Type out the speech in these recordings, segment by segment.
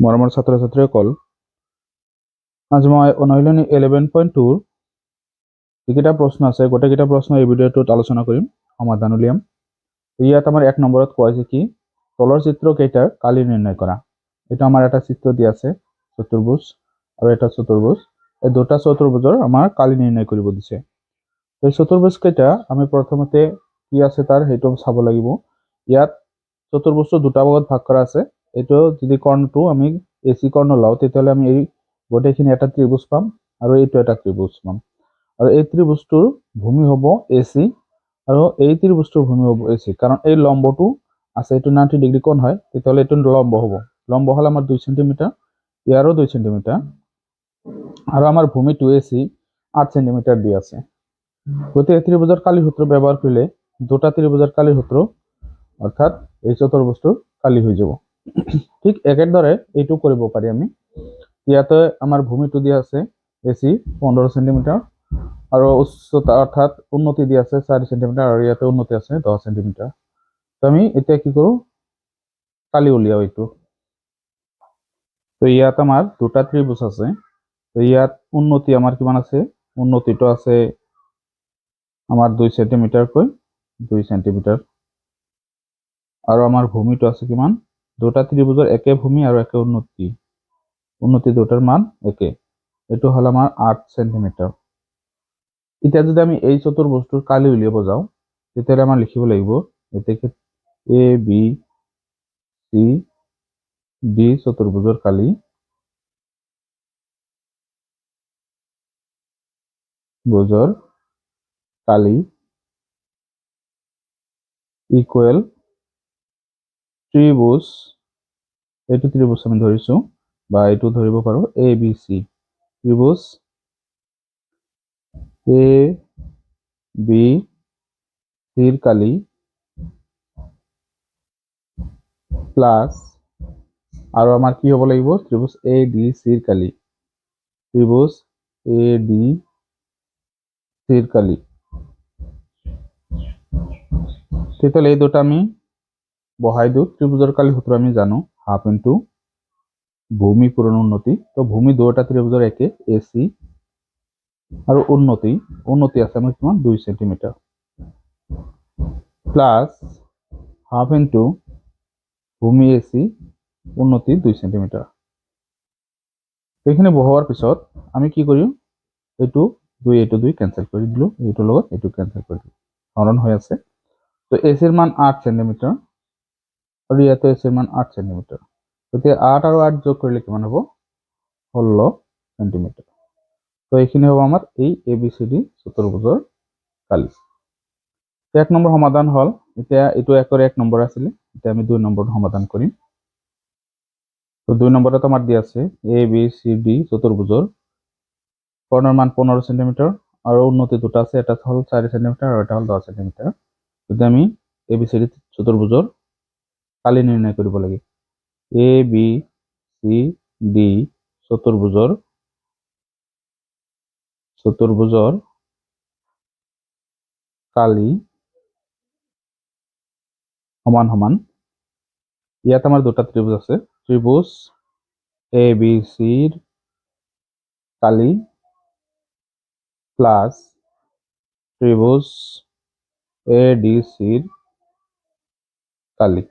মৰমৰ ছাত্ৰ ছাত্ৰীসকল, আজি মই অনুশীলনী 11.2 যিকেইটা প্ৰশ্ন আছে গোটেইকেইটা প্ৰশ্ন এই ভিডিঅ'টোত আলোচনা কৰিম, সমাধান উলিয়াম। ইয়াত আমাৰ 1 নম্বৰত কোৱা হৈছে কি তলৰ চিত্ৰ কেইটাৰ কালি নিৰ্ণয় কৰা। এটা আমাৰ এটা চিত্ৰ দিয়া আছে চতুৰ্ভুজ আৰু এটা চতুৰ্ভুজ। এই দুটা চতুৰ্ভুজৰ আমাৰ কালি নিৰ্ণয় কৰিব দিছে। এই চতুৰ্ভুজ কেইটা আমি প্ৰথমতে কি আছে তাৰ হেতু চাব লাগিব। ইয়াত চতুৰ্ভুজটো দুটা ভাগত ভাগ কৰা আছে। এইটো যদি কৰ্ণটো আমি এসি কৰ্ণ লওঁ তেতিয়াহ'লে আমি এই গোটেইখিনি এটা ত্ৰিভুজ পাম আৰু এইটো এটা ত্ৰিভুজ পাম। আৰু এই ত্ৰিভুজটোৰ ভূমি হ'ব এসি আৰু এই ত্ৰিভুজটোৰ ভূমি হ'ব এসি, কাৰণ এই লম্বটো আছে এইটো 90 ডিগ্ৰী কোণ হয়, তেতিয়াহ'লে এইটো লম্ব হ'ব। লম্ব হ'ল আমাৰ 2 সেন্টিমিটাৰ, ইয়াৰো 2 সেন্টিমিটাৰ, আৰু আমাৰ ভূমিটো এসি 8 সেন্টিমিটাৰ দিয়ে আছে। গতিকে ত্ৰিভুজেৰ কালিৰ সূত্ৰ ব্যবহাৰ কৰলে দুটা ত্ৰিভুজেৰ কালিৰ সূত্ৰ অৰ্থাৎ এই চতুৰ্ভুজটোৰ কালি হৈ যাব। ঠিক একেদৰে এইটো কৰিব পাৰি আমি। ইয়াতে আমাৰ ভূমিটো দিয়া আছে এসি 15 সেন্টিমিটাৰ আৰু উচ্চতা অৰ্থাৎ উন্নতি দিয়া আছে 4 সেন্টিমিটাৰ আৰু ইয়াতে উন্নতি আছে 10 সেন্টিমিটাৰ। তো আমি এতিয়া কি কৰো, কালি উলিয়াও এইটো। তো ইয়াত আমাৰ দুটা ত্ৰিভুজ আছে। তো ইয়াত উন্নতি আমাৰ কিমান আছে, উন্নতিটো আছে আমাৰ 2 সেন্টিমিটাৰ কৈ 2 সেন্টিমিটাৰ, আৰু আমাৰ ভূমিটো আছে কিমান, দুটা ত্ৰিভুজৰ একে ভূমি আৰু একে উন্নতি, উন্নতি দুটাৰ মান একে, এইটো হল আমাৰ 8 সেন্টিমিটাৰ। এতিয়া যদি আমি এই চতুৰ্ভুজটোৰ কালি উলিয়াব যাওঁ তেতিয়াহ'লে আমাৰ লিখিব লাগিব এতেকে A B C D চতুৰ্ভুজৰ Kali ভুজৰ Kali equal ত্ৰিভুজ, এইটো ত্ৰিভুজ আমি ধৰিছো বা এইটো ধৰিব পাৰো A B C, ত্ৰিভুজ A B সিৰ কালি প্লাস আৰু আমাৰ কি হ'ব লাগিব ত্ৰিভুজ এ ডি সিৰ কালি, ত্ৰিভুজ এ ডি সিৰ কালি। তেতিয়াহ'লে এই দুটা আমি বহাই দিওঁ। ত্ৰিভুজৰ কালি সূত্ৰ আমি জানো হাফ ইন্টু ভূমি পূৰণ উন্নতি। তো ভূমি দুটা ত্ৰিভুজৰ একে এসি আৰু উন্নতি, উন্নতি আছে আমাৰ কিমান 2 সেন্টিমিটাৰ প্লাস হাফ ইন্টু ভূমি এসি উন্নতি 2 সেন্টিমিটাৰ। এইখিনি বহোৱাৰ পিছত আমি কি কৰিম, এইটো 2 কেনসেল কৰি দিলো, এইটোৰ লগত এইটো কেনসেল কৰি দিলো, হৰণ হৈ আছে। তো এসিৰ মান 8 সেন্টিমিটাৰ আৰু ইয়াতে এসিৰ মান 8 সেন্টিমিটাৰ। গতিকে 8 আৰু 8 যোগ কৰিলে কিমান হ'ব 16 সেন্টিমিটাৰ। তো এইখিনি হ'ব আমাৰ এই এবিসিডি চতুৰ্ভুজৰ কালি। 1 নম্বৰ সমাধান হল। এতিয়া এইটো 1 নম্বৰ আছিল, এতিয়া আমি 2 নম্বৰটো সমাধান কৰিম। তো 2 নম্বৰত আমাৰ দিয়া আছে এ বি সি ডি চতুৰ্ভুজৰ কৰ্ণৰ মান 15 সেন্টিমিটাৰ আৰু উন্নতি দুটা আছে, এটা হল 4 সেন্টিমিটাৰ আৰু এটা হল 10 সেন্টিমিটাৰ। যদি আমি এবিসিডি চতুৰ্ভুজৰ কালি নিৰ্ণয় কৰিব লাগে। এ বি সি ডি চতুৰ্ভুজৰ কালি সমান সমান, ইয়াত আমাৰ দুটা ত্ৰিভুজ আছে, ত্ৰিভুজ এ বি সিৰ কালি প্লাস ত্ৰিভুজ এ ডি সিৰ কালি।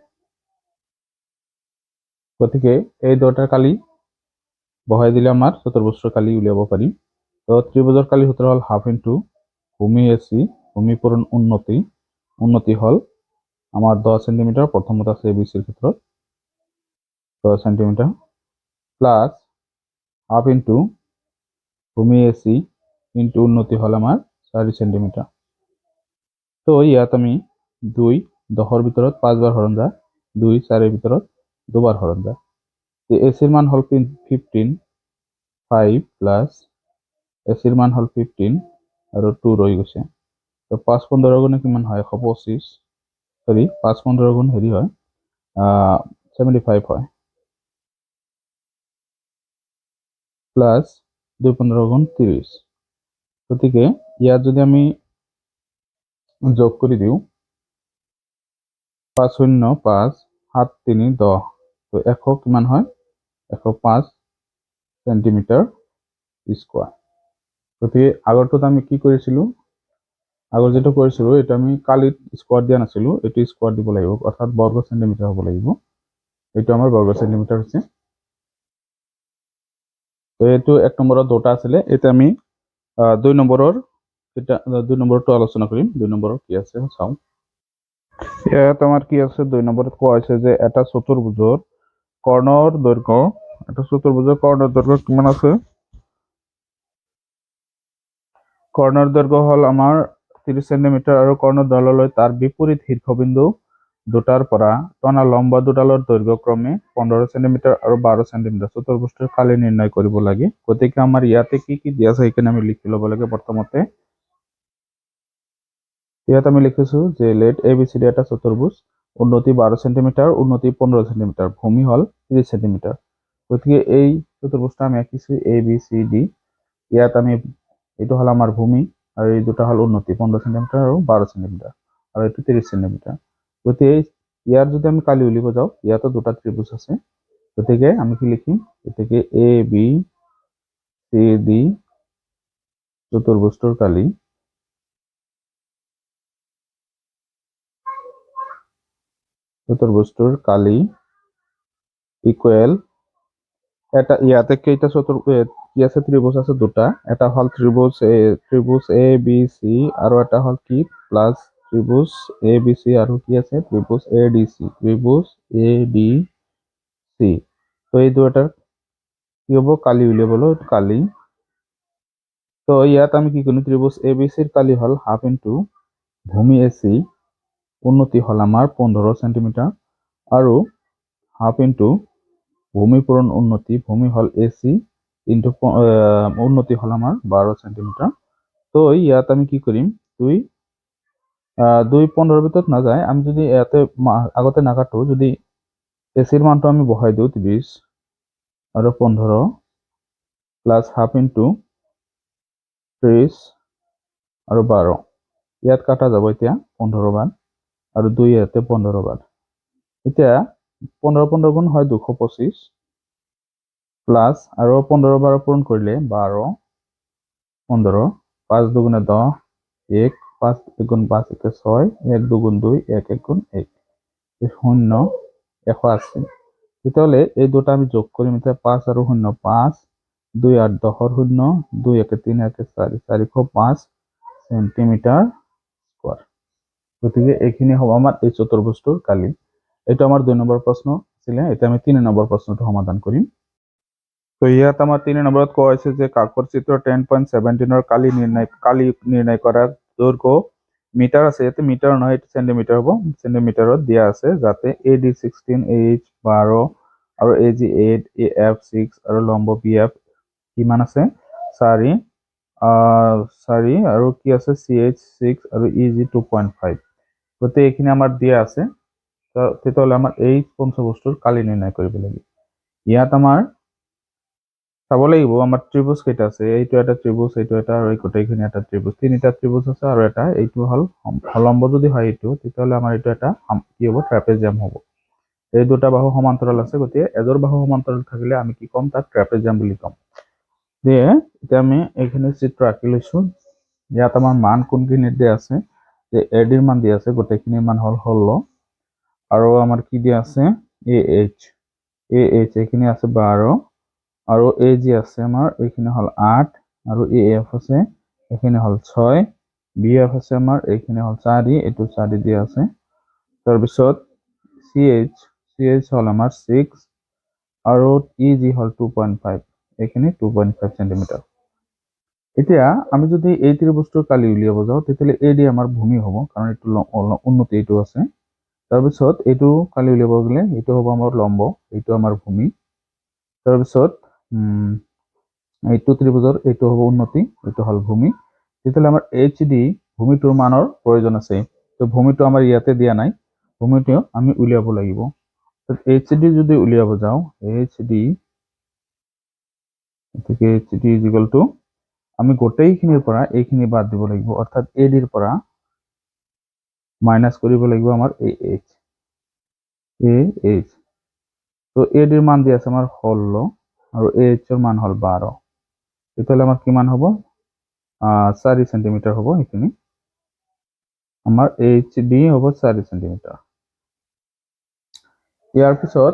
গতিকে এই দুটাৰ কালি বহাই দিলে আমাৰ চতুৰ্ভুজৰ কালি উলিয়াব পাৰিম। তো ত্ৰিভুজৰ কালি সূত্ৰ হল হাফ ইন্টু ভূমি এসি ভূমি পূৰণ উন্নতি, উন্নতি হল আমাৰ 10 সেন্টিমিটাৰ, প্ৰথমত আছে এবিসিৰ ক্ষেত্ৰত 10 সেন্টিমিটার প্লাস হাফ ইন্টু ভূমি এসি ইন্টু উন্নতি হল আমার 4 সেন্টিমিটার। তো ইয়াত আমি 2 10ৰ ভিতৰত 5 বাৰ হৰণ যায়, 2 4ৰ ভিতৰত 2 বাৰ হৰণ যায়। এসিৰ মান হল 15 5 প্লাস এসিৰ মান হল 15 আৰু 2 ৰৈ গৈছে। তো 5 15 গুণে কিমান হয় 125, সৰি 5 15 গুণ হেৰি হয় 75 হয়, প্লাস 2 15 গুণ 30। গতিকে ইয়াত যদি আমি যোগ কৰি দিওঁ 5 0 5 7 3 10, তো 100 কিমান হয় 105 সেন্টিমিটাৰ স্কোয়াৰ। গতিকে আগৰটোত আমি কি কৰিছিলোঁ, আগৰ যেটো কৰিছিলোঁ এটা আমি কালিত স্কোয়াৰ দিয়া নাছিলোঁ, এইটো স্কোয়াৰ দিব লাগিব, অৰ্থাৎ বৰ্গ সেন্টিমিটাৰ হ'ব লাগিব। এইটো আমাৰ বৰ্গ সেন্টিমিটাৰ হৈছে। তো এইটো 1 নম্বৰত দুটা আছিলে, এতিয়া আমি 2 নম্বৰৰ এটা 2 নম্বৰটো আলোচনা কৰিম। 2 নম্বৰৰ কি আছে চাওঁ। ইয়াত আমাৰ কি আছে 2 নম্বৰত কোৱা হৈছে যে এটা চতুৰ্ভুজৰ কৰ্ণৰ দৈৰ্ঘ্য, এটা চতুৰ্ভুজৰ কৰ্ণৰ দৈৰ্ঘ্য কিমান আছে? কৰ্ণৰ দৈৰ্ঘ্য হ'ল আমাৰ 30 সেন্টিমিটাৰ আৰু কৰ্ণডাললৈ তাৰ বিপৰীত শীৰ্ষবিন্দু দুটাৰ পৰা টনা লম্বা দুডালৰ দৈৰ্ঘ্য ক্ৰমে 15 সেন্টিমিটাৰ আৰু 12 সেন্টিমিটাৰ। চতুৰ্ভুজটোৰ কালি নিৰ্ণয় কৰিব লাগে। গতিকে আমাৰ ইয়াতে কি কি দিয়া আছে সেইখিনি আমি লিখি ল'ব লাগে। প্ৰথমতে ইয়াত আমি লিখিছো যে লেট ABCD এটা চতুৰ্ভুজ, উন্নতি 12 সেন্টিমিটাৰ, উন্নতি 15 সেন্টিমিটাৰ, ভূমি হল 30 সেন্টিমিটাৰ। গতিকে এই চতুৰ্ভুজটা আমি আঁকিছো ABCD। ইয়াত আমি এইটো হল আমাৰ ভূমি আৰু এই দুটা হল উন্নতি 15 সেন্টিমিটাৰ আৰু 12 সেন্টিমিটাৰ আৰু এইটো 30 সেন্টিমিটাৰ। গতিকে ইয়াৰ যদি আমি কালি উলিয়াব যাওঁ, ইয়াতো দুটা ত্ৰিভুজ আছে। গতিকে আমি কি লিখিম, গতিকে ABCD চতুৰ্ভুজটোৰ কালি ইকুৱেল এটা, ইয়াতে কেইটা কি আছে ত্ৰিভুজ আছে দুটা, এটা হল ত্ৰিভুজ ABC আৰু এটা হল কি প্লাস ত্ৰিভুজ ABC আৰু কি আছে ত্ৰিভুজ ADC। তো এই দুটাৰ কি হ'ব কালি উলিয়াবলৈ কালি। তো ইয়াত আমি কি কৰিম, ত্ৰিভুজ ABCৰ কালি হল হাফ ইনটু ভূমি AC, উন্নতি হল আমাৰ 15 সেন্টিমিটাৰ আৰু হাফ ইনটু ভূমি পূরণ উন্নতি, ভূমি হল AC ইনটু উন্নতি হল আমার 12 সেন্টিমিটার। তো ইয়াত আমি কি কৰিম, 2 15 ভিতৰত নাযায়, আমি যদি ইয়াতে আগতে নাকাটো, যদি এচিৰ মানটো আমি বহাই দিওঁ 30 আৰু 15 প্লাস হাফ ইনটু 30 আৰু 12, ইয়াত কাটা যাব এতিয়া 15 বাৰ আৰু 2 ইয়াতে 15 বাৰ। এতিয়া 15 15 গুণ হয় 225 প্লাস আৰু 15 বাৰ পূৰণ কৰিলে 12 15 5 দুগুণে 10 1 5 গুণ 5 1 6 1 2 2 1 1 গুণ 1 0 180। তেতিয়াহ'লে এই দুটা আমি যোগ কৰিম, এতিয়া 5 আৰু 0 5 2 8 10 0 2 1 3 1 4 405 সেন্টিমিটাৰ স্কোয়াৰ। গতিকে এইখিনি হ'ব আমাৰ এই চতুৰ্ভুজটোৰ কালি। এইটো আমাৰ 2 নম্বৰ প্ৰশ্ন আছিলে। এতিয়া আমি 3 নম্বৰ প্ৰশ্নটো সমাধান কৰিম। তো ইয়াত আমাৰ 3 নম্বৰত কোৱা হৈছে যে কাকৰ চিত্ৰ 10.17 কালি নিৰ্ণয় কৰাৰ দৈৰ্ঘ্য মিটাৰ আছে, ইয়াতে মিটাৰ নহয় এইটো সেন্টিমিটাৰ হ'ব, সেন্টিমিটাৰত দিয়া আছে যাতে AD 16 AH 12 আৰু AG 8 AF 6 আৰু লম্ব BF কিমান আছে 4 আৰু কি আছে CH 6 আৰু EG 2.5। গতিকে এইখিনি আমাৰ দিয়া আছে। তেতিয়াহ'লে আমাৰ এই পঞ্চভুজটোৰ কালি নিৰ্ণয় কৰিব লাগিব। ইয়াত আমাৰ চাব লাগিব আমাৰ ত্ৰিভুজ কেইটা আছে, এইটো এটা ত্ৰিভুজ, এইটো এটা আৰু এই গোটেইখিনি এটা ত্ৰিভুজ, তিনিটা ত্ৰিভুজ আছে আৰু এটা এইটো হল লম্ব যদি হয় এইটো, তেতিয়াহ'লে আমাৰ এইটো এটা কি হ'ব ট্ৰাপেজিয়াম হ'ব। এই দুটা বাহু সমান্তৰাল আছে, গতিকে এজোৰ বাহু সমান্তৰাল থাকিলে আমি কি ক'ম, তাক ট্ৰাপেজিয়াম বুলি ক'ম। দিয়ে এতিয়া আমি এইখিনি চিত্ৰ আঁকি লৈছো। ইয়াত আমাৰ মান কোনখিনিত দিয়া আছে, যে ADৰ মান দিয়া আছে, গোটেইখিনিৰ মান হল 16 আৰু আমাৰ কি দিয়া আছে AH এইখিনি আছে 12 আৰু AG আছে আমাৰ এইখিনি হল 8 আৰু AF আছে এইখিনি হল 6, BF আছে আমাৰ এইখিনি হল 4, এইটো 4 দিয়া আছে। তাৰপিছত CH হল আমাৰ 6 আৰু EG হল 2.5, এইখিনি 2.5 সেন্টিমিটাৰ। এতিয়া আমি যদি এই ত্ৰিভুজটোৰ কালি উলিয়াব যাওঁ, তেতিয়াহ'লে AD আমাৰ ভূমি হ'ব, কাৰণ এইটো উন্নতি এইটো আছে। তাৰপিছত এইটো কালি উলিয়াব গ'লে এইটো হ'ব আমাৰ লম্ব, এইটো আমাৰ ভূমি। তাৰপিছত এইটো ত্ৰিভুজৰ এইটো হ'ব উন্নতি, এইটো হল ভূমি। তেতিয়াহ'লে আমাৰ HD ভূমিটোৰ মানৰ প্ৰয়োজন আছে। তো ভূমিটো আমাৰ ইয়াতে দিয়া নাই, ভূমিটো আমি উলিয়াব লাগিব। HD যদি উলিয়াব যাওঁ, HD ইজ ইকুৱেল টু আমি গোটেইখিনিৰ পৰা এইখিনি বাদ দিব লাগিব, অৰ্থাৎ ADৰ পৰা মাইনাস কৰিব লাগিব আমাৰ AH তো এডির মান দিয়ে আছে আমার 16 আর এইচ এর মান হল 12। তাহলে আমার কি মান হবো 4 সেন্টিমিটার হবো এখানে আমার এইচডি হবো 4 সেন্টিমিটার। ইয়ার পিছত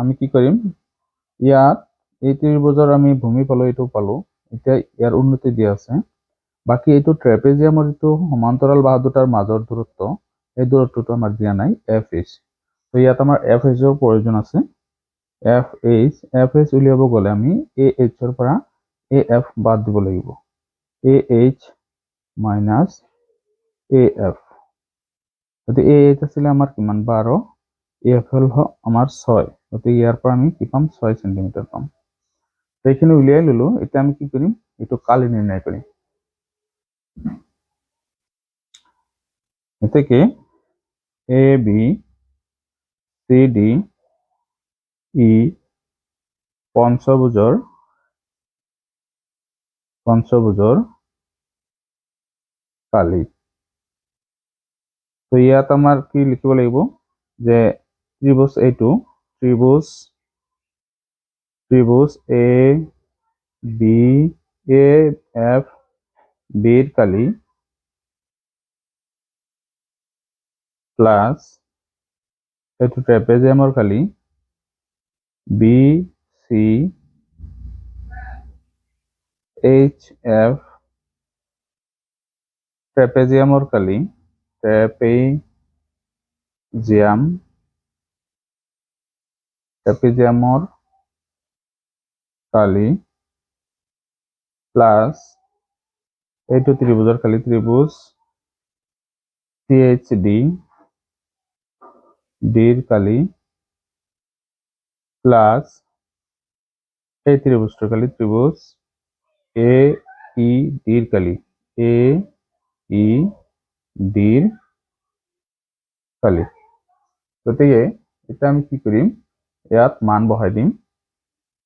আমি কি কৰিম ইয়াত এই ত্ৰিভুজৰ আমি ভূমি পালো এইটো পালো এতিয়া ইয়াৰ উন্নতি দিয়া আছে বাকি এইটো ট্ৰেপেজিয়ামৰ যিটো সমান্তৰাল বাহু দুটাৰ মাজৰ দূৰত্ব এই দূৰত্বটো আমাৰ দিয়া নাই FH। তো ইয়াত আমাৰ FH ৰ প্ৰয়োজন আছে FH উলিয়াব গলে আমি AH ৰ পৰা AF বাদ দিব লাগিব AH মাইনাস AF। গতিকে AH আছিলে আমাৰ কিমান 12 AF হল আমাৰ 6 গতিকে ইয়াৰ পৰা আমি কি পাম 6 সেন্টিমিটাৰ পাম। এইখিনি উলিয়াই ললো এতিয়া আমি কি কৰিম এইটো কালি নিৰ্ণয় কৰিম। এতেকে AB CD E পঞ্চভুজৰ কালি। তো ইয়াত আমাৰ কি লিখিব লাগিব যে ত্ৰিভুজ এইটো ত্ৰিভুজ A B A F B ৰ কালি প্লাস এইটো ট্ৰেপেজিয়ামৰ কালি B C H F ট্ৰেপেজিয়ামৰ কালি ট্ৰেপেজিয়ামৰ কালি প্লাস এইটো ত্ৰিভুজৰ কালি ত্রিভুজ CHD ডির কালি প্লাস এই ত্রিভুজটার কালি ত্রিভুজ AED র কালি AED র কালি। গতিকে এটা আমি কি কৰিম ইয়াত মান বহাই দিম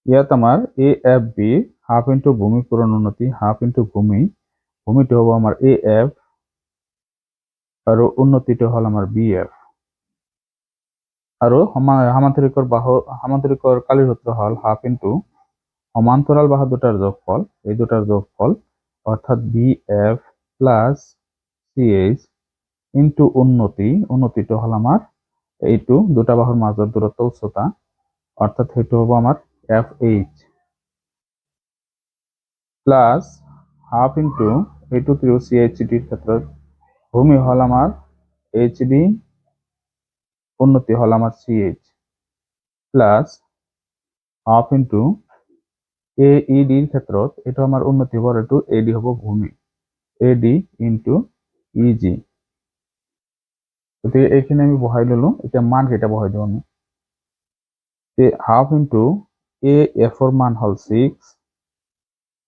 ইয়াত আমাৰ AFB হাফ ইনটু ভূমি পূৰণ উন্নতি হাফ ইনটু ভূমিটো হ'ব আমাৰ AF আৰু উন্নতিটো হল আমাৰ BF আৰু সমান্তৰিকৰ কালিৰ সূত্র হল হাফ ইনটু সমান্তরাল বাহু দুটার যোগফল এই দুটার যোগফল অর্থাৎ BF প্লাস CH ইনটু উন্নতিটো হল আমার এইটো দুটা বাহুর মাজৰ দূৰত্ব উচ্চতা অৰ্থাৎ সেইটো হব আমাৰ FH প্লাস হাফ ইনটু এইটো ত্ৰিভুজ CHD এৰ ক্ষেত্ৰত ভূমি হল আমাৰ HD উন্নতি হল আমাৰ CH plus half into AED এৰ ক্ষেত্ৰত এটা আমার উন্নতি হব এইটো AD হব ভূমি AD ইনটু EG। গতিকে এইখিনি আমি বহাই ললো এতিয়া মান কেইটা বহাই দিওঁ আমি হাফ ইনটু AF ৰ মান হল 6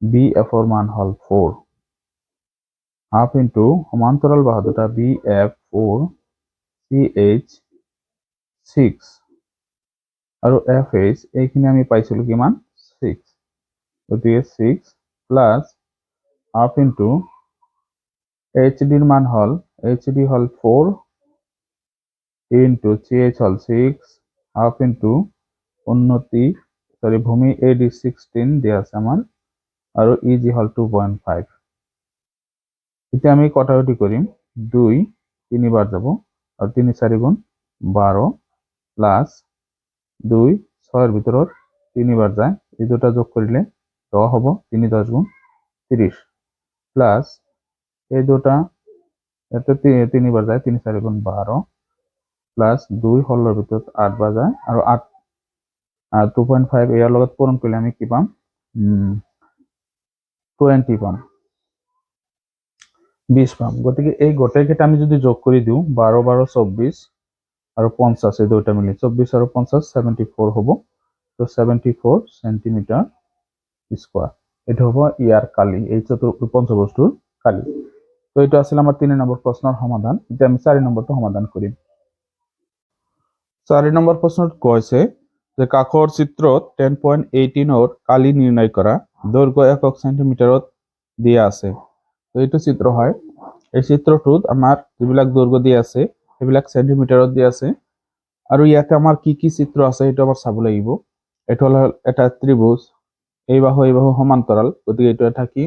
BF ৰ মান হল 4 হাফ ইনটু সমান্তৰাল বাহু দুটা BF 4 CH 6 আৰু FH এইখিনি আমি পাইছিলো কিমান 6 গতিকে 6 প্লাস হাফ ইনটু HD ৰ মান হল HD হল 4 ইনটু CH হল 6 হাফ ইনটু ভূমি AD 16 দিয়া আছে আমার আৰু EG হল 2.5। এতিয়া আমি কটাকটি কৰিম 2 3 বাৰ যাব আৰু 3 4 গুণ 12 প্লাস 2 6 এৰ ভিতৰত 3 বাৰ যায় এই দুটা যোগ কৰিলে 10 হ'ব 3 10 গুণ 30 প্লাস এই দুটা এতে 3 বার যায় 3 4 গুণ 12 প্লাস 2 16 এর ভিতৰত 8 বাৰ যায় আৰু 8 2.5 ইয়াৰ লগত পূৰণ কৰিলে আমি কি পাম 20 পাম 20 পাম। গতিকে এই গোটেইকেইটা আমি যদি যোগ কৰি দিওঁ 12 12 24 আৰু 50 এই দুইটা মিলি 24 আৰু 50 74 হ'ব তো 74 সেন্টিমিটাৰ স্কয়াৰ এটা হবো ইয়াৰ কালি এই পঞ্চভুজটোৰ কালি। তো এটা আছিল আমাৰ 3 নম্বৰ প্ৰশ্নৰ সমাধান। এতিয়া আমি 4 নম্বৰটো সমাধান কৰিম। 4 নম্বৰ প্ৰশ্নত কৈছে যে কাষৰ চিত্ৰত 10.18 ৰ কালি নিৰ্ণয় কৰা দৈৰ্ঘ্য একক সেন্টিমিটাৰত দিয়া আছে। তো এইটো চিত্ৰ হয় এই চিত্ৰটোত আমাৰ যিবিলাক দৈৰ্ঘ্য দিয়া আছে সেইবিলাক সেন্টিমিটাৰত দিয়া আছে আৰু ইয়াতে আমাৰ কি কি চিত্ৰ আছে সেইটো আমাৰ চাব লাগিব। এইটো হ'ল এটা ত্ৰিভুজ, এই বাহু সমান্তৰাল, গতিকে এইটো এটা কি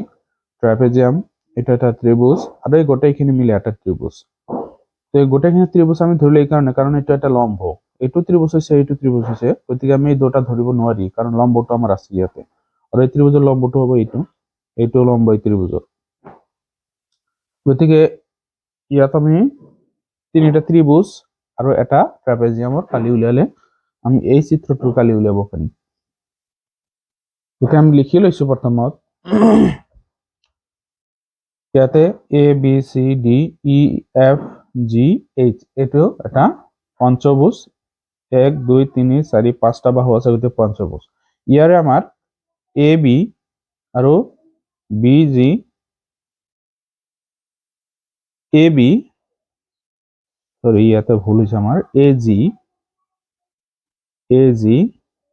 ট্ৰাপেজিয়াম, এইটো এটা ত্ৰিভুজ, আৰু এই গোটেইখিনি মিলি এটা ত্ৰিভুজ। তো এই গোটেইখিনি ত্ৰিভুজ আমি ধৰিলে এই কাৰণে, কাৰণ এইটো এটা লম্ব, এইটো ত্ৰিভুজ হৈছে, এইটো ত্ৰিভুজ হৈছে, গতিকে আমি এই দুটা ধৰিব নোৱাৰি, কাৰণ লম্বটো আমাৰ আছে ইয়াতে, আৰু এই ত্ৰিভুজৰ লম্বটো হ'ব এইটো লম্ব এই ত্ৰিভুজৰ। গতিকে ইয়াত আমি তিনিটা ত্ৰিভুজ আৰু এটা ট্ৰাপেজিয়ামৰ কালি উলিয়ালে আমি এই চিত্ৰটোৰ কালি উলিয়াব পাৰিম। গতিকে আমি লিখি লৈছো প্ৰথমত ইয়াতে A B C D E F G H, এইটো এটা পঞ্চভুজ, 1 2 3 4 5টা বাহু আছে, গতিকে পঞ্চভুজ। ইয়াৰে আমাৰ এ বি আৰু বি জি, এ বি ইয়াতে ভুল হৈছে আমাৰ, এ জি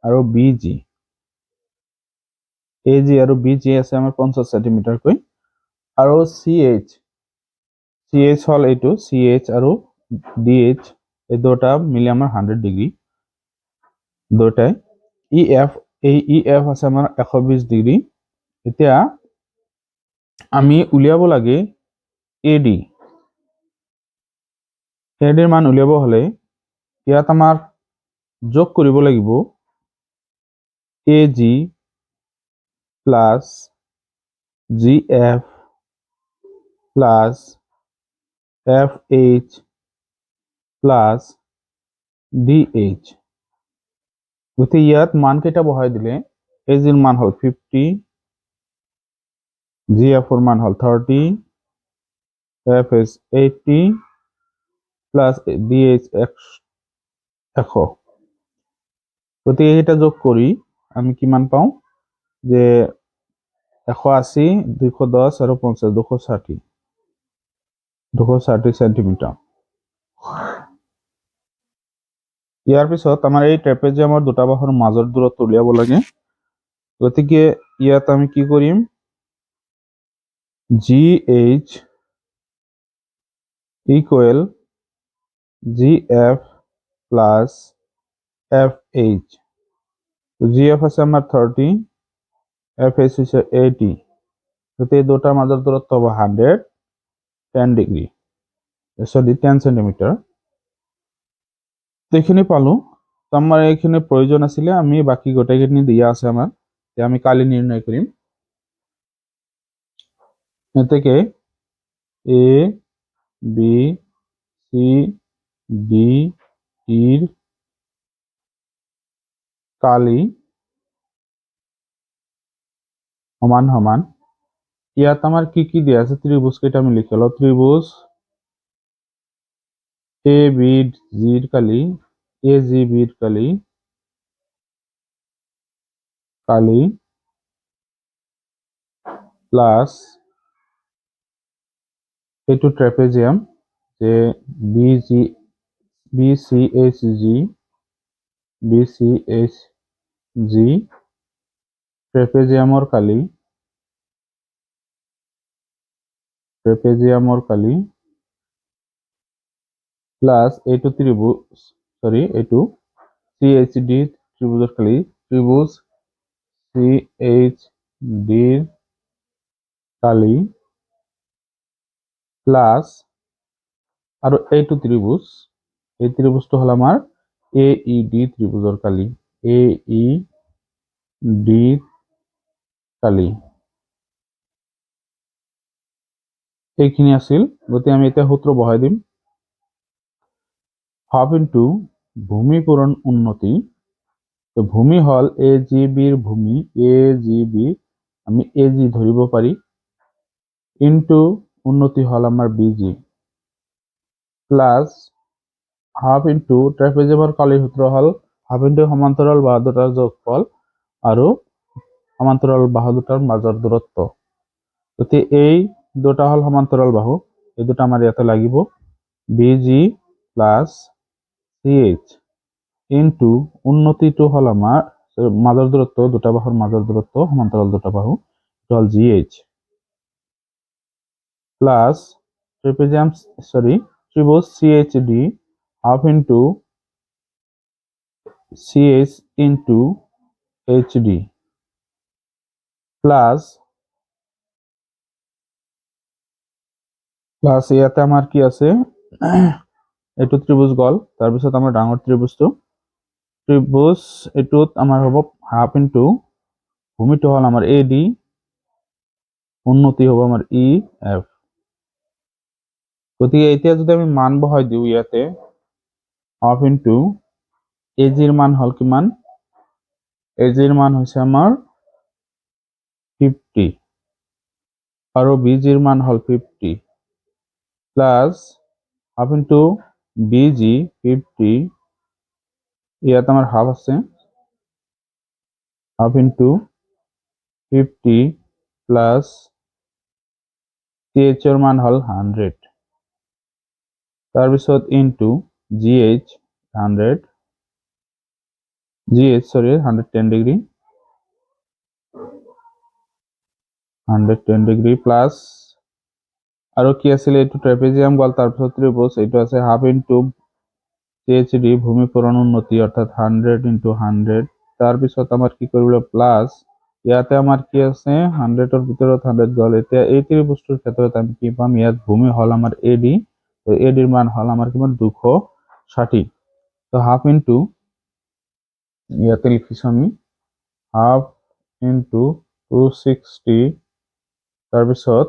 আৰু বি জি, এ জি আৰু বি জি আছে আমাৰ 50 সেন্টিমিটাৰকৈ, আৰু চি এইচ হ'ল এইটো, চি এইচ আৰু ডি এইচ এই দুটা মিলি আমাৰ 100 ডিগ্ৰী দুটাই। ই এফ আছে আমাৰ 120 ডিগ্ৰী। এতিয়া আমি উলিয়াব লাগে এডি, এডিৰ মান উলিয়াব হলে ইয়াত আমাৰ যোগ কৰিব লাগিব A G plus G F plus F H plus D H. গতিকে ইয়াত মান কেইটা বহাই দিলে এ জিৰ মান হল 50, জি এফৰ মান হল 30, F is 80 plus D H 100। গতিকে এইটা যোগ কৰি আমি কিমান পাওঁ যে 180, 210 আৰু 50, 260 সেন্টিমিটাৰ। ইয়াৰ পিছত আমাৰ এই ট্ৰেপেজিয়ামৰ দুটা বাহুৰ মাজৰ দূৰত্ব উলিয়াব লাগে। গতিকে ইয়াত আমি কি কৰিম, G H equal G F plus F H. G F আছে আমাৰ 30, এফ এইচ হৈছে 80, গতিকে এই দুটাৰ মাজৰ দূৰত্ব হ'ব 110 ডিগ্ৰী, 10 সেন্টিমিটাৰ। এইখিনি পালো। আমাৰ এইখিনি প্ৰয়োজন আছিলে, আমি বাকী গোটেইখিনি দিয়া আছে আমাৰ, এতিয়া আমি কালি নিৰ্ণয় কৰিম। এতেকে এ বি সি ডি ইৰ কালি সমান সমান, ইয়াত আমাৰ কি কি দিয়া আছে ত্ৰিভুজ কেইটা আমি লিখি লওঁ। ত্ৰিভুজ A B zero Kali, A G বিৰ কালি প্লাস এইটো ট্ৰেপেজিয়াম যে বি সি এইচ জি ট্ৰেপেজিয়ামৰ কালি প্লাস এইটো ত্ৰিভুজ এইটো চি এইচ ডি ত্ৰিভুজৰ কালি, ত্ৰিভুজ চি এইচ ডিৰ কালি প্লাস আৰু এইটো ত্ৰিভুজ, এই ত্ৰিভুজটো হল আমাৰ এ ই ডি ত্ৰিভুজৰ কালি, এ ই ডি কালি। এইখিনি আছিল। গতিকে আমি এতিয়া সূত্র বহাই দিম। হাফ ইন্টু ভূমি পূরণ উন্নতি, তো ভূমি হল এ জি বির ভূমি, এ জি বি আমি এ জি ধরিব পারি, ইন্টু উন্নতি হল আমার বিজি, প্লাস হাফ ইন্টু ট্রাপেজিয়ামের কালির সূত্র হল হাফ ইন্টু সমান্তরাল বাহু দুটার যোগফল আৰু সমান্তৰাল বাহু দুটাৰ মাজৰ দূৰত্ব। গতিকে এই দুটা হল সমান্তৰাল বাহু, এই দুটা আমাৰ ইয়াতে লাগিব, বিজি প্লাস সিএইচ ইন্টু উন্নতিটো হল আমাৰ মাজৰ দূৰত্ব, দুটা বাহুৰ মাজৰ দূৰত্ব, সমান্তৰাল দুটা বাহু, এটা হল জিএইচ প্লাস ত্ৰিভুজ CHD half into CH into HD plus ইয়াতে আমাৰ কি আছে এইটো ত্ৰিভুজ গল তাৰপিছত আমাৰ ডাঙৰ ত্ৰিভুজ এইটোত আমাৰ হ'ব হাফ ইনটু ভূমিটো হল আমাৰ AD উন্নতি হ'ব আমাৰ EF গতিকে এতিয়া যদি আমি মান বহাই দিওঁ ইয়াতে হাফ ইনটু AG ৰ মান হল কিমান AG ৰ মান হৈছে আমাৰ 50 আৰু BG ৰ মান হল 50 প্লাস হাফ ইনটু BG 50 ইয়াত আমার হাফ আছে হাফ ইনটু 50 প্লাস CH এর মান হল 100 তাৰপিছত into GH 110 degree 110 degree plus আৰু কি আছিল এইটো ট্ৰেপেজিয়াম গল তাৰপিছত ত্ৰিভুজ এইটো আছে হাফ ইনটু CHD ভূমি পূৰণ উন্নতি অৰ্থাৎ 100 ইনটু 100 তাৰপিছত আমাৰ কি কৰিব প্লাস ইয়াতে আমাৰ কি আছে 100 এৰ ভিতৰত 100 গল এতিয়া এই ত্ৰিভুজটোৰ ক্ষেত্ৰত আমি কি পাম ইয়াত ভূমি হল আমাৰ AD তো AD এৰ মান হল আমাৰ কিমান 260 তো হাফ ইনটু ইয়াতে লিখিছো আমি হাফ ইনটু 260 তাৰপিছত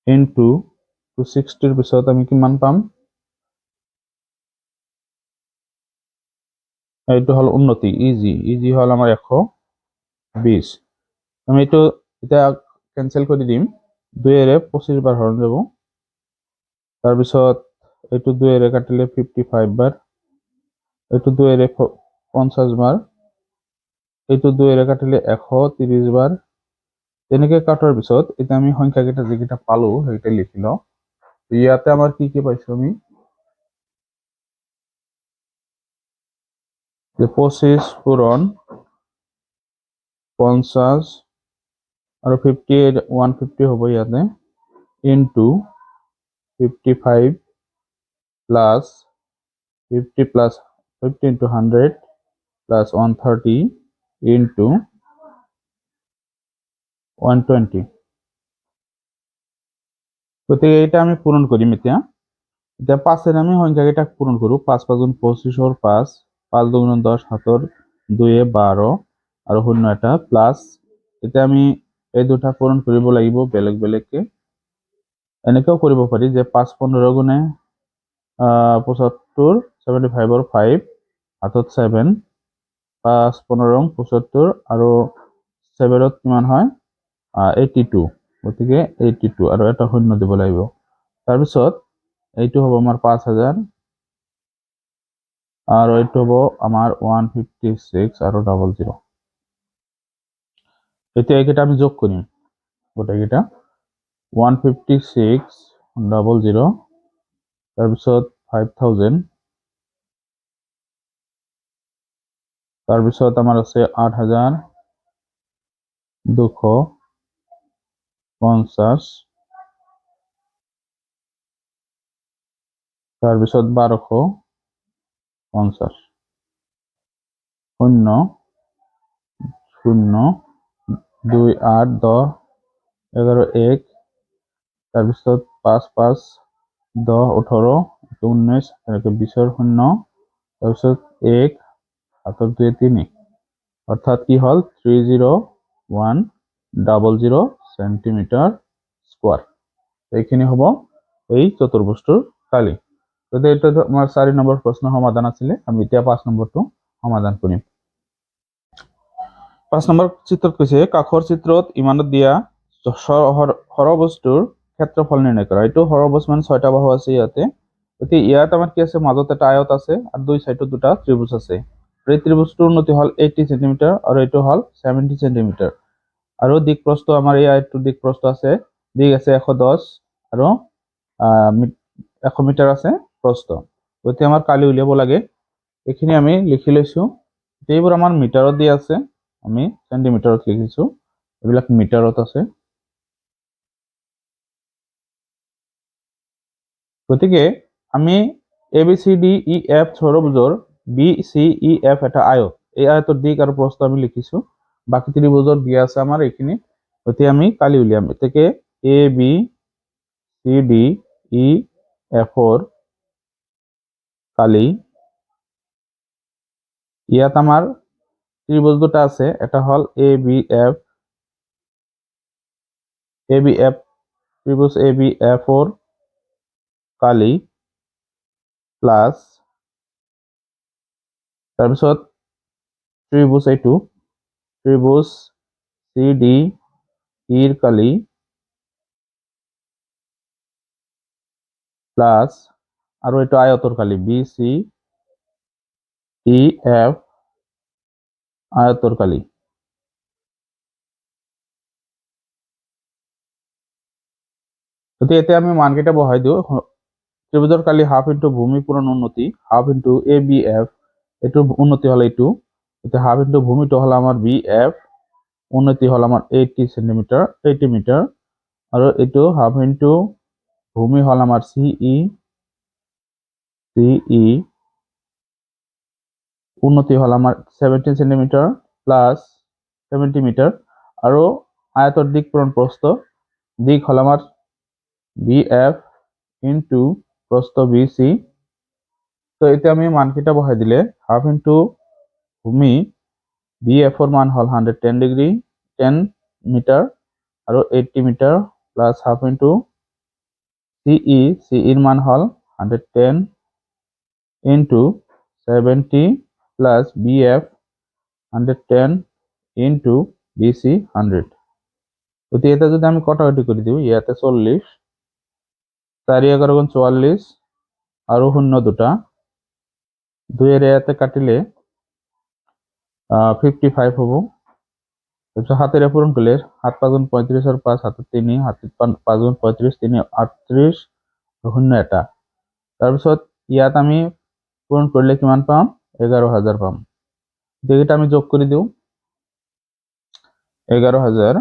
ইনটু 260 এর পিছত আমি কিমান পাম এইটো হল উন্নতি ইজি হল আমার 120 আমি এইটো এটা ক্যান্সেল করে দিম 2 এর 25 বার হরণ যাব তাৰপিছত এইটো 2 এর কাটিলে 55 বার এইটো 2 এর 50 বার এইটো 2 এর কাটিলে 130 বার তেনেকে কাটার পিছত এটা আমি সংখ্যা কেইটা যেটা পালো সেইটা লিখি লও ইয়াতে আমার কি কি পাইছো আমি যে 25 পূরণ 50 আৰু 50 150 হ'ব ইয়াতে into 55 plus 50 plus 50 into 100 plus 130 into 120 গতিকে এটা আমি পূরণ করিম এতিয়া 5 এর আমি সংখ্যা কেইটা পূরণ করব 5 5 গুণ 25 ওর 5 5 2 গুণ 10 7 ওর 2 এ 12 আর শূন্য এটা প্লাস এটা আমি এই দুটা পূরণ কৰিব লাগিব বেলেগ বেলেগকে এনেকেও কৰিব পাৰি যে 5 15 গুণে 75 75 ওৰ 5 হাতত 7 5 15 75 আৰু 7 ত কিমান হয় 82 গতিকে 82 আৰু এটা শূন্য দিব লাগিব তাৰপিছত এইটো হ'ব আমাৰ 5000 আৰু এইটো হ'ব আমাৰ 156 আৰু 00 এতিয়া এইকেইটা আমি যোগ কৰিম গোটেইকেইটা 156 00 তাৰপিছত 5000 তাৰপিছত আমাৰ আছে 8250 তাৰপিছত 1250 শূন্য 0 2 8 10 11 1 তাৰপিছত 5 5 10 18 19 এনেকে 20 এৰ শূন্য তাৰপিছত 1 হাতৰ 2 3 অৰ্থাৎ কি হল 30100 সেন্টিমিটাৰ স্কোয়াৰ এইখিনি হ'ব এই চতুৰ্ভুজটোৰ কালি যদি এটা আমাৰ 4 নম্বৰ প্ৰশ্ন সমাধান আছিলে আমি এতিয়া 5 নম্বৰটো সমাধান কৰিম 5 নম্বৰ চিত্ৰত কৈছে কাখৰ চিত্ৰত ইমানত দিয়া হৰবস্তুৰ ক্ষেত্ৰফল নিৰ্ণয় কৰা এইটো হৰবস্ত মানে 6টা বাহু আছে ইয়াতে গতি ইয়াত আমাৰ কি আছে মাজত এটা আয়ত আছে আৰু দুই সাইডত দুটা ত্ৰিভুজ আছে এই ত্ৰিভুজটোৰ উন্নতি হল 80 সেন্টিমিটাৰ আৰু এইটো হল 70 সেন্টিমিটাৰ আৰু দিক প্ৰস্থ আমাৰ এই আয়তটোৰ দিক প্ৰস্থ আছে দিক আছে 110 আৰু 100 মিটাৰ আছে প্ৰস্থ গতি আমাৰ কালি উলিয়াব লাগে এখানে আমি লিখি লৈছো এইবোৰ আমাৰ মিটাৰত দিয়া আছে আমি সেন্টিমিটাৰত লিখিছো এইবিলাক মিটাৰত আছে গতিকে আমি ABCDEF ষড়ভুজৰ বি চি ই এফ এটা আয়ত, এই আয়তৰ দিক আৰু প্ৰস্থ আমি লিখিছো। বাকী ত্ৰিভুজৰ দিয়া আছে আমাৰ এইখিনি, গতিকে আমি কালি উলিয়াম। এতেকে এ বি চি ডি ই এফৰ কালি ইয়াত আমাৰ ত্ৰিভুজ দুটা আছে, এটা হল A B F ত্ৰিভুজ A B F ওৰ কালি প্লাস তাৰপিছত ত্ৰিভুজ এইটো ত্ৰিভুজ চি ডি ইৰ কালি প্লাস আৰু এইটো আয়তৰ কালি বি চি ই এফ আয়তৰ কালি। গতিকে এতিয়া আমি মানকেইটা বহাই দিওঁ। ত্ৰিভুজৰ কালি হাফ ইন্টু ভূমি পূৰণ উন্নতি, half into A B F, এইটো উন্নতি হল এইটো, এতিয়া হাফ ইন্টু ভূমিটো হল আমাৰ বি এফ, উন্নতি হল আমাৰ 80 মিটাৰ, আৰু এইটো হাফ ইন্টু ভূমি হল আমাৰ সি ই, উন্নতি হল আমাৰ 70 সেন্টিমিটাৰ প্লাস 70 মিটাৰ, আৰু আয়তৰ দিক পূৰণ প্ৰস্থ, দিক হল আমাৰ বি এফ ইন্টু প্রস্থ BC। তো এতিয়া আমি মানকেইটা বহাই দিলে হাফ ইন্টু ভূমি BF এর মান হল 110 ডিগ্রি 10 মিটার আৰু 80 metre plus half into CE এর মান হল 110 into 70 plus BF 110 into BC 100। তো এটা যদি আমি কটাকটি করে দিই, ইয়াতে 40 4 11 গুণ 44 আৰু শূন্য দুটা 2 এৰ ইয়াতে কাটিলে 55 হবো। তাৰপিছত হাতেৰে পূৰণ কৰিলে 7 5 গুণ 35 আৰু 5 হাতত 3 হাত 5 গুণ 35 3 38 শূন্য এটা। তাৰপিছত ইয়াত আমি পূৰণ কৰিলে কিমান পাম? 11,000 পাম। এইটা আমি যোগ কৰি দিওঁ 11,000,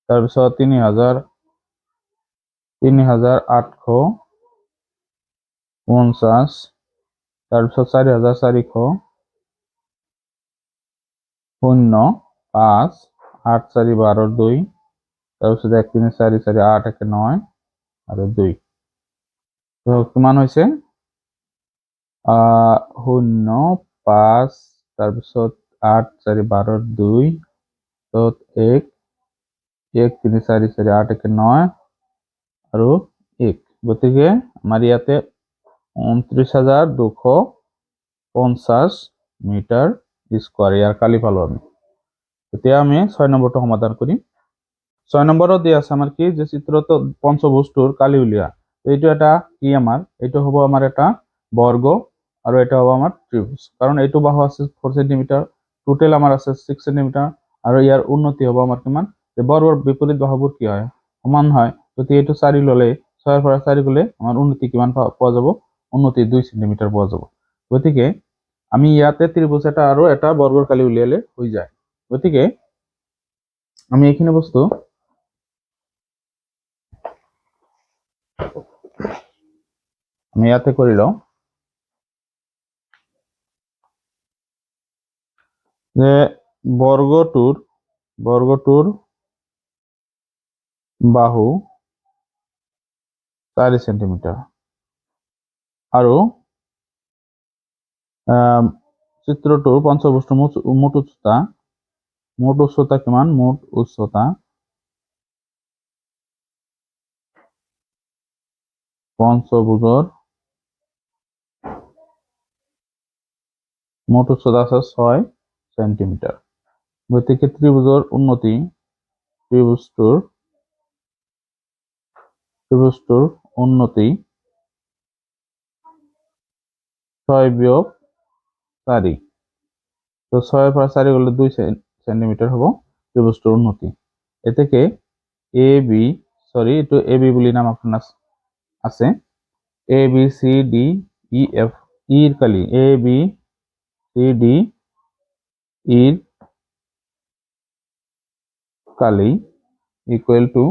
তাৰপিছত 3,850, তাৰপিছত 4,400, 0 5 8 4 12 2, তাৰপিছত 1 3 4 4 8 1 9 আৰু 2। তো কিমান হৈছে 0 5, তাৰপিছত 8 4 12 2, তো 1 1 3 4 4 8 1 9 আৰু 1। গতিকে আমাৰ ইয়াতে 29,250 মিটাৰ স্কোয়াৰ ইয়াৰ কালি পালো আমি। এতিয়া আমি 6 নম্বৰটো সমাধান কৰিম। 6 নম্বৰত দিয়া আছে আমাৰ কি, যে চিত্ৰত পঞ্চভুজটোৰ কালি উলিয়া। এইটো এটা কি আমাৰ, এইটো হ'ব আমাৰ এটা বৰ্গ আৰু এটা হ'ব আমাৰ ত্ৰিভুজ, কাৰণ এইটো বাহু আছে 4 সেন্টিমিটাৰ, টোটাল আমাৰ আছে 6 সেন্টিমিটাৰ, আৰু ইয়াৰ উন্নতি হ'ব আমাৰ কিমান, যে বৰ্গৰ বিপৰীত বাহুবোৰ কি হয়, সমান হয়। গতিকে এইটো 4 ললে 6 পৰা 4 গলে আমাৰ উন্নতি কিমান পোৱা যাব, উন্নতি 2 সেন্টিমিটাৰ পোৱা যাব। গতিকে আমি ইয়াতে ত্ৰিভুজ এটা আৰু এটা বৰ্গৰ কালি উলিয়ালে হৈ যায়। গতিকে আমি এইখিনি বস্তু আমি ইয়াতে কৰি লওঁ, যে বৰ্গটোৰ বাহু 4 সেন্টিমিটাৰ আৰু চিত্ৰটোৰ পঞ্চভুজটোৰ মুঠ উচ্চতা কিমান, মুঠ উচ্চতা পঞ্চভুজৰ মুঠ উচ্চতা আছে 6 সেন্টিমিটাৰ। গতিকে ত্ৰিভুজৰ উন্নতি, ত্ৰিভুজটোৰ উন্নতি 6 বিয়োগ 4, তো 6 পৰা 4 গলে 2 সেন্টিমিটাৰ হব ত্ৰিভুজটোৰ উন্নতি। এতেকে এইটো এ বি বুলি নাম আপোনাৰ আছে, A B C D E F ইর কালি, এ বি সি ডি ইর কালি ইকুয়াল টু,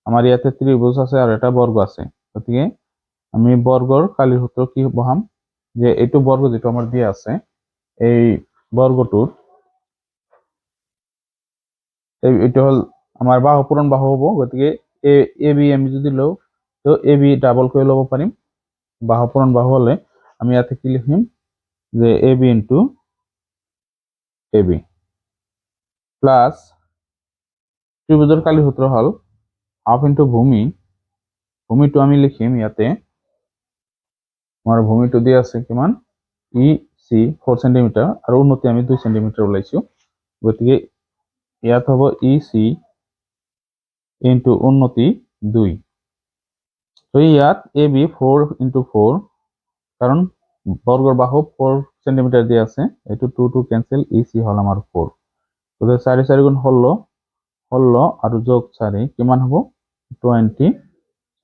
আমার ইয়াতে ত্রিভুজ আছে আর এটা বর্গ আছে, গতিকে আমি বৰ্গৰ কালিৰ সূত্র কি বহাম, যে এইটো বর্গ যেটো আমার দিয়ে আছে এই বর্গটোর এইটা হল আমার বাহু পূরণ বাহু হবো, গতিকে এ বি আমি যদি লও তো এ বি ডাবল করে লব পারিম। বাহু পূরণ বাহু হলে আমি ইয়াতে কি লিখিম যে A B into A B plus ত্রিভুজের কালি সূত্র হল হাফ ইন্টু ভূমি, ভূমিটো আমি লিখিম ইয়াতে আমার ভূমিটো দিয়ে আছে কিমান ই সি 4 সেন্টিমিটার আর উন্নতি আমি 2 সেন্টিমিটার ওলাইছো, গতিকে ইয়াত হব ই সি ইন্টু উন্নতি 2। তো ইয়াত এ বি 4 ইন্টু 4 কারণ বর্গর বাহু 4 সেন্টিমিটার দিয়ে আছে, এইটো 2 2 ক্যান্সেল, ই সি হল আমার 4। তো 4 4 গুণ 16 আৰু যোগ 4 কিমান হ'ব 20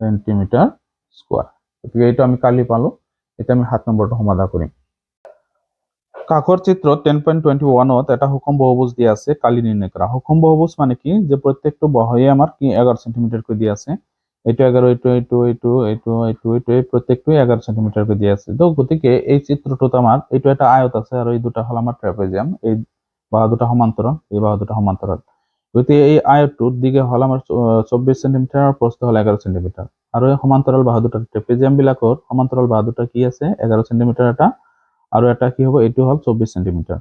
সেন্টিমিটাৰ স্কয়াৰ। গতিকে এইটো আমি কালি পালো, এটা আমি 7 নম্বৰটো সমাধান কৰিম। কাষৰ চিত্ৰত 10.21ত এটা সুষম বহুভুজ দিয়া আছে, কালি নিৰ্ণয় কৰা। সুষম বহুভুজ মানে কি যে প্ৰত্যেকটো বাহুৱে আমাৰ কি 11 সেন্টিমিটাৰ কৈ দিয়া আছে, এইটো 11 এইটো প্ৰত্যেকটো 11 সেন্টিমিটাৰ কৈ দিয়া আছে। তো গতিকে এই চিত্ৰটোত আমাৰ এইটো এটা আয়ত আছে আৰু এই দুটা হল আমাৰ ট্ৰেপেজিয়াম, এই বাহু দুটা সমান্তৰাল, এই বাহু দুটা সমান্তৰাল। গতিকে এই আয়তটোৰ দিকে হল আমাৰ 24 সেন্টিমিটাৰ আৰু প্ৰস্থ হল 11 সেন্টিমিটাৰ আৰু এই সমান্তৰাল বাহু দুটা ট্ৰেপেজিয়াম বিলাকৰ সমান্তৰাল বাহু দুটা কি আছে 11 সেন্টিমিটাৰ এটা আৰু এটা কি হ'ব এইটো হল 24 সেন্টিমিটাৰ।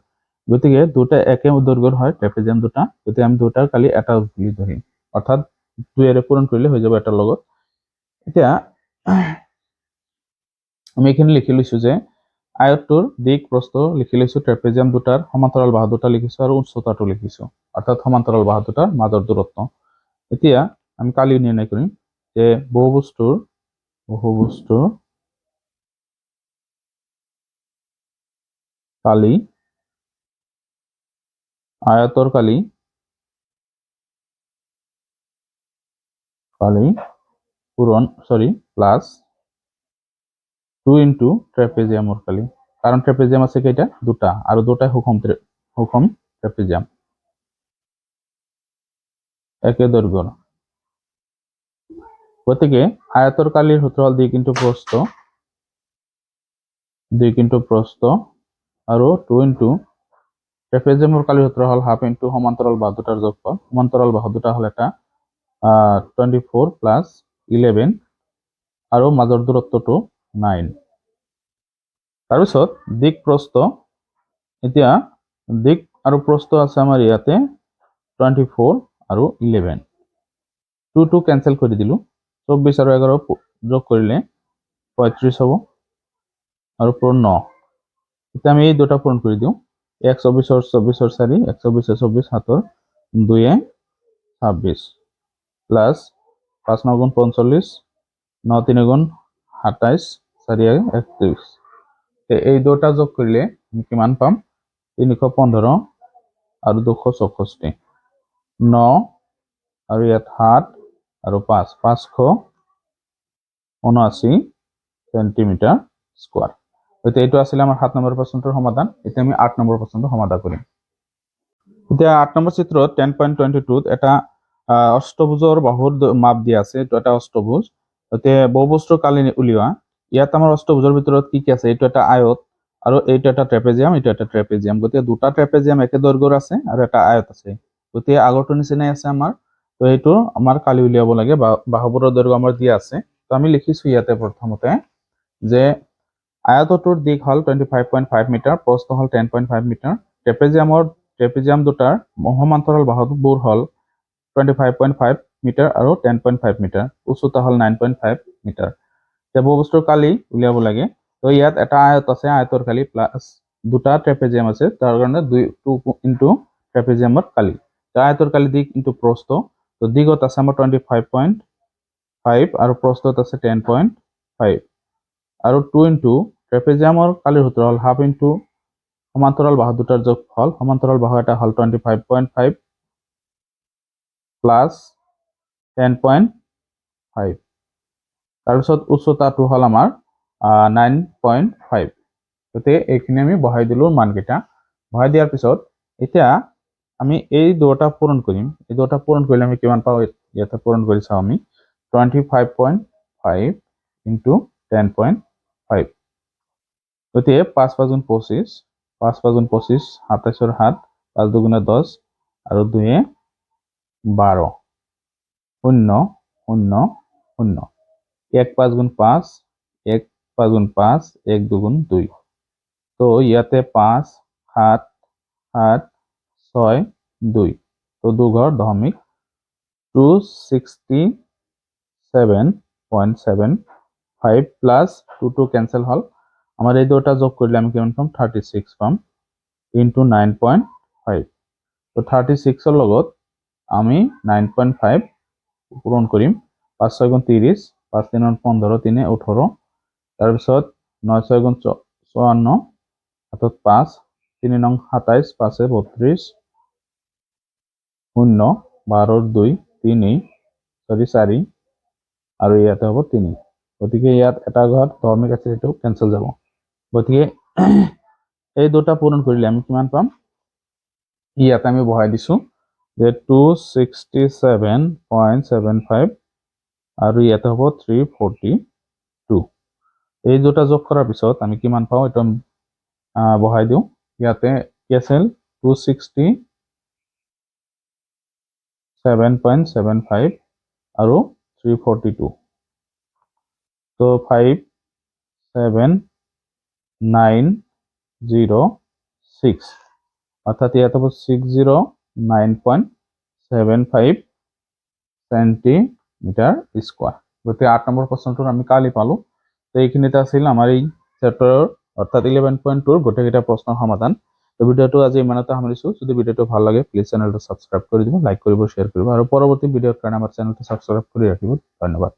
গতিকে দুটা একে দৈৰ্ঘ্যৰ হয় ট্ৰেপেজিয়াম দুটা, গতিকে আমি দুটাৰ কালি এটা বুলি ধৰিম, অৰ্থাৎ 2 এৰে পূৰণ কৰিলে হৈ যাব এটাৰ লগত। এতিয়া আমি এখানে লিখি লৈছো যে আয়তটোৰ দিক প্ৰস্থ লিখি লৈছো, ট্ৰেপেজিয়াম দুটাৰ সমান্তৰাল বাহু দুটা লিখিছো আৰু উচ্চতাটো লিখিছো, অৰ্থাৎ সমান্তৰাল বাহু দুটাৰ মাজৰ দূৰত্ব। এতিয়া আমি কালি নিৰ্ণয় কৰিম যে বহুভুজটোৰ কালি আয়তর কালি পূরণ প্লাস 2 ইন্টু ট্রেপেজিয়ামর কালি, কারণ ট্রেপেজিয়াম আছে কেইটা দুটা আর দুটাই সুষম ট্রেপেজিয়াম একে দৈর্ঘ্যর। গতিকে আয়তর কালির সূত্র হল 2 ইন্টু প্রস্থ আর 2 ইন্টু ট্রেপেজিয়ামর কালির সূত্র হল হাফ ইন্টু সমান্তরাল বাহু দুটার যোগফল। সমান্তরাল বাহু দুটা হল এটা 24 প্লাস 11 আৰু মাজৰ দূৰত্বটো 9। তাৰপিছত দিক প্ৰস্থ, এতিয়া দিক আৰু প্ৰস্থ আছে আমাৰ ইয়াতে 24 আৰু 11, 2 2 ক্যান্সেল কৰি দিলো, 24 আৰু 11 যোগ কৰিলে 35 হ'ব আৰু পূৰণ 9। এতিয়া আমি এই দুটা পূৰণ কৰি দিওঁ, 1 24 4 1 24 24 7 2 26 প্লাস 5 9 গুণ 45 9 3 গুণ 27 4 31, এই দুটা যোগ কৰিলে আমি কিমান পাম 315 আৰু 264, 9 আৰু ইয়াত 7 আৰু 5 579 সেন্টিমিটাৰ স্কয়াৰ। গতিকে এইটো আছিল আমাৰ 7 নম্বৰ প্ৰশ্নটোৰ সমাধান। এতিয়া আমি 8 নম্বৰ প্ৰশ্নটো সমাধান কৰিম। এতিয়া 8 নম্বৰ চিত্ৰত 10.22ত এটা অষ্টভুজৰ বাহুৰ মাপ দিয়া আছে, এইটো এটা অষ্টভুজ। গতিকে বহুভুজটোৰ কালি উলিওৱা। ইয়াত আমাৰ অষ্টভুজৰ ভিতৰত কি কি আছে, এইটো এটা আয়ত আৰু এইটো এটা ট্ৰেপেজিয়াম, এইটো এটা ট্ৰেপেজিয়াম। গতিকে দুটা ট্ৰেপেজিয়াম একে দৈৰ্ঘ্যৰ আছে আৰু এটা আয়ত আছে, গতিকে আগৰটো নিচিনাই আছে আমাৰ। তো এইটো আমাৰ কালি উলিয়াব লাগে, বাহুবোৰৰ দৈৰ্ঘ্য আমাৰ দিয়া আছে। তো আমি লিখিছো ইয়াতে প্ৰথমতে যে আয়তটোৰ দিক হল 25.5 মিটাৰ, প্ৰস্থ হল 10.5 মিটাৰ, ট্ৰেপেজিয়াম দুটাৰ সমান্তৰাল বাহুবোৰ হল 25.5 মিটাৰ আৰু 10.5 মিটাৰ, উচ্চতা হল 9.5 মিটাৰ। বহুভুজটোৰ কালি উলিয়াব লাগে। তো ইয়াত এটা আয়ত আছে, আয়তৰ কালি প্লাস দুটা ট্ৰেপেজিয়াম আছে, তাৰ কাৰণে 2 ইন্টু ট্ৰেপেজিয়ামৰ কালি। আয়তৰ কালি দিক ইন্টু প্ৰস্থ, তো দিগত আছে আমাৰ 25.5 আৰু প্ৰস্থত আছে 10.5 আৰু 2 ইন্টু ট্ৰেপেজিয়ামৰ কালিৰ সূত্ৰ হল হাফ ইন্টু সমান্তৰাল বাহু দুটাৰ যোগফল। সমান্তৰাল বাহু এটা হল 25.5 প্লাস 10.5, তাৰপিছত উচ্চতাটো হল আমাৰ 9.5। গতিকে এইখিনি আমি বহাই দিলো মানকেইটা। বহাই দিয়াৰ পিছত এতিয়া আমি এই দুটা পূৰণ কৰিম, এই দুটা পূৰণ কৰিলে আমি কিমান পাওঁ ইয়াতে পূৰণ কৰি চাওঁ আমি 25.5 ইন্টু 10.5 গতিকে 5 5 গুণ 25 5 5 গুণ 25 27 7 5 2 10 আৰু 2 12 0 0 0 1 5 গুণ 5 1 5 গুণ 5 1 2 গুণ 2 তো ইয়াতে 5 7 7 6 2 তো 2 ঘর দশমিক 267.75 প্লাস 2 ক্যান্সেল হল আমার এই দুটো যোগ করলে আমি কেমন পাম 36 পাম ইনটু 9.5 তো 36 এর লগত আমি 9.5 পূরণ করিম 5 6 গুণ 30 5 3 15 3 18 তার পিছত 9 6 গুণ 54 অর্থাৎ 5 3 নং 27 5 32 0 12 2 3 4 আৰু ইয়াতে হ'ব 3 গতিকে ইয়াত এটা ঘৰ দশমিক আছে সেইটো ক্যান্সেল যাব গতিকে এই দুটা পূৰণ কৰিলে আমি কিমান পাম ইয়াত আমি বহাই দিছো যে 267.75 আৰু ইয়াতে হ'ব 342 এই দুটা যোগ কৰাৰ পিছত আমি কিমান পাও এটা বহাই দিও ইয়াতে কেসেল 267.75 আৰু 342 তো 57906 অৰ্থাৎ ইয়াত হ'ব 609.75 সেন্টিমিটাৰ স্কয়াৰ গতি 8 নম্বৰ প্ৰশ্নটো আমি কালি পালো তো এইখিনিতে আছিল আমাৰ এই চ্যাপ্টাৰৰ অৰ্থাৎ 11.2 ৰ গোটেইকেইটা প্ৰশ্নৰ সমাধান তো ভিডিওটো আজি ইমানতে সামৰিছো যদি ভিডিওটো ভাল লাগে প্লিজ চেনেলটো সাবস্ক্ৰাইব কৰি দিব লাইক কৰিব শেয়াৰ কৰিব আৰু পৰৱৰ্তী ভিডিওৰ কাৰণে আমাৰ চেনেলটো সাবস্ক্ৰাইব কৰি ৰাখিব ধন্যবাদ